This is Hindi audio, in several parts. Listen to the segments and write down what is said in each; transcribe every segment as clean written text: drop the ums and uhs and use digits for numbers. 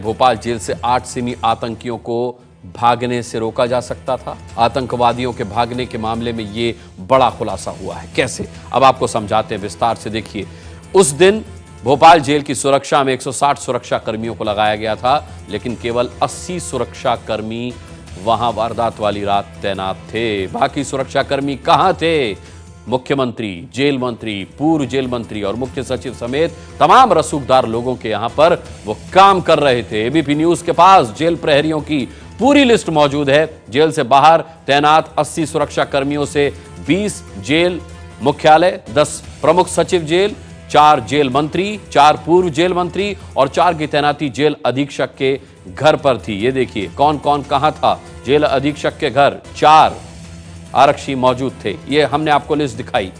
भोपाल जेल से 8 सिमी आतंकियों को भागने से रोका जा सकता था। आतंकवादियों के भागने के मामले में ये बड़ा खुलासा हुआ है। कैसे, अब आपको समझाते हैं विस्तार से। देखिए, उस दिन भोपाल जेल की सुरक्षा में 160 सुरक्षा कर्मियों को लगाया गया था, लेकिन केवल 80 सुरक्षा कर्मी वहां वारदात वाली रात तैनात थे। बाकी सुरक्षा कर्मी कहां थे? मुख्यमंत्री, जेल मंत्री, पूर्व जेल मंत्री और मुख्य सचिव समेत तमाम रसूखदार लोगों के यहां पर वो काम कर रहे थे। एबीपी न्यूज के पास जेल प्रहरियों की पूरी लिस्ट मौजूद है। जेल से बाहर तैनात 80 सुरक्षा कर्मियों से 20 जेल मुख्यालय, 10 प्रमुख सचिव जेल, 4 जेल मंत्री, 4 पूर्व जेल मंत्री और 4 की तैनाती जेल अधीक्षक के घर पर थी। ये देखिए कौन कौन कहां था। जेल अधीक्षक के घर 4 आरक्षी मौजूद थे। ये हमने आपको लिस्ट दिखाई।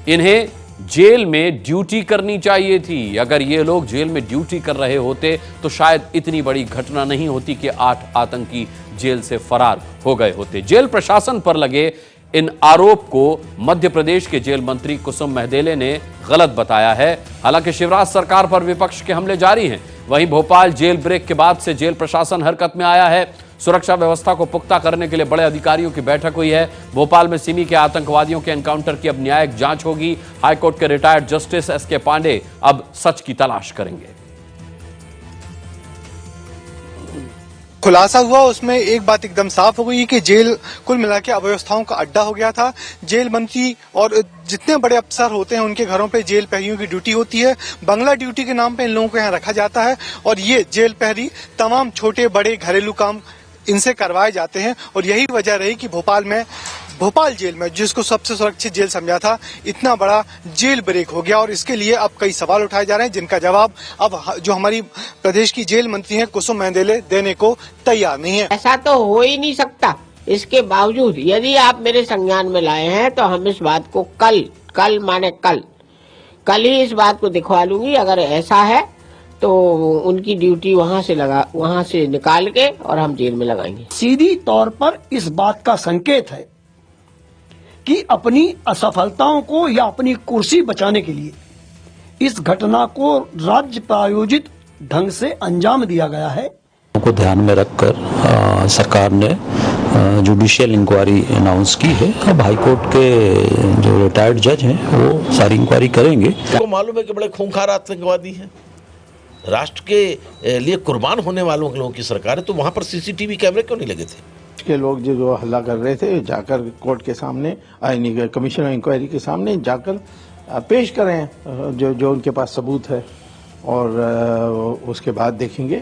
इन्हें जेल में ड्यूटी करनी चाहिए थी। अगर ये लोग जेल में ड्यूटी कर रहे होते तो शायद इतनी बड़ी घटना नहीं होती कि 8 आतंकी जेल से फरार हो गए होते। जेल प्रशासन पर लगे इन आरोप को मध्य प्रदेश के जेल मंत्री कुसुम महदेले ने गलत बताया है। हालांकि शिवराज सरकार पर विपक्ष के हमले जारी हैं। वहीं भोपाल जेल ब्रेक के बाद से जेल प्रशासन हरकत में आया है। सुरक्षा व्यवस्था को पुख्ता करने के लिए बड़े अधिकारियों की बैठक हुई है। भोपाल में सिमी के आतंकवादियों के एनकाउंटर की अब न्यायिक जांच होगी। हाईकोर्ट के रिटायर्ड जस्टिस एसके पांडे अब सच की तलाश करेंगे। खुलासा हुआ, उसमें एक बात एकदम साफ हो गई कि जेल कुल मिला के अव्यवस्थाओं का अड्डा हो गया था। जेल मंत्री और जितने बड़े अफसर होते हैं उनके घरों पे जेल प्रहरियों की ड्यूटी होती है। बंगला ड्यूटी के नाम पे इन लोगों को यहाँ रखा जाता है और ये जेल प्रहरी तमाम छोटे बड़े घरेलू काम इनसे करवाए जाते हैं। और यही वजह रही कि भोपाल जेल में, जिसको सबसे सुरक्षित जेल समझा था, इतना बड़ा जेल ब्रेक हो गया। और इसके लिए अब कई सवाल उठाए जा रहे हैं, जिनका जवाब अब जो हमारी प्रदेश की जेल मंत्री हैं कुसुम महदेले देने को तैयार नहीं है। ऐसा तो हो ही नहीं सकता। इसके बावजूद यदि आप मेरे संज्ञान में लाए हैं तो हम इस बात को कल ही इस बात को दिखवा लूंगी। अगर ऐसा है तो उनकी ड्यूटी वहां से निकाल के और हम जेल में लगाएंगे। सीधी तौर पर इस बात का संकेत है कि अपनी असफलताओं को या अपनी कुर्सी बचाने के लिए इस घटना को राज्य प्रायोजित ढंग से अंजाम दिया गया है। को ध्यान में रखकर सरकार ने जुडिशियल इंक्वायरी अनाउंस की है। अब हाईकोर्ट के जो रिटायर्ड जज हैं वो सारी इंक्वायरी करेंगे। आपको मालूम है कि बड़े खूंखार आतंकवादी हैं, राष्ट्र के लिए कुर्बान होने वालों लोगों की सरकार है, तो वहां पर सीसीटीवी कैमरे क्यों नहीं लगे थे? के लोग जो हल्ला कर रहे थे जाकर कोर्ट के सामने, कमिश्नर इंक्वायरी के सामने जाकर पेश करें जो उनके पास सबूत है और उसके बाद देखेंगे।